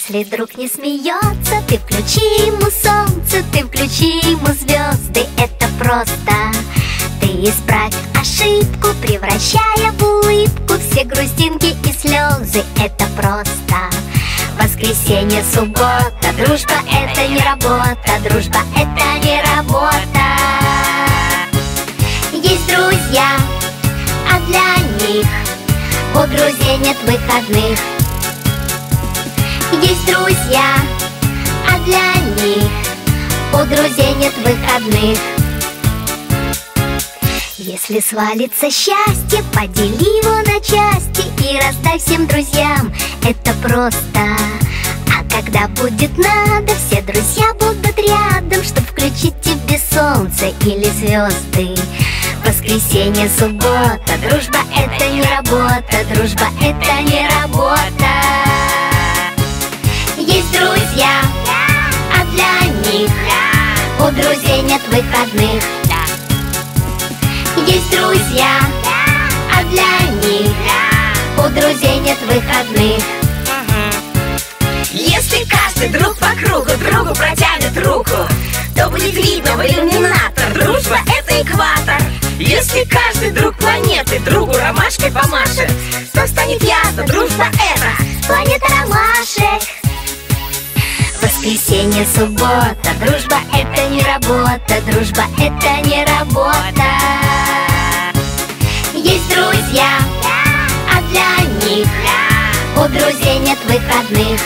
Если друг не смеется, ты включи ему солнце, ты включи ему звезды, это просто. Ты исправь ошибку, превращая в улыбку все грустинки и слезы, это просто. Воскресенье, суббота, дружба это не работа, дружба это не работа. Есть друзья, а для них у друзей нет выходных. Есть друзья, а для них у друзей нет выходных. Если свалится счастье, подели его на части и раздай всем друзьям, это просто. А когда будет надо, все друзья будут рядом, чтоб включить тебе солнце или звезды. Воскресенье, суббота, дружба это не работа, дружба это не работа. Есть друзья, а для них у друзей нет выходных. Есть друзья, а для них у друзей нет выходных. Если каждый друг по кругу другу протянет руку, то будет видно в иллюминатор, дружба это экватор. Если каждый друг планеты другу ромашкой помашет, то станет ясно, дружба это планета ромашек. Воскресенье, суббота, дружба это не работа, дружба это не работа. Есть друзья, а для них у друзей нет выходных.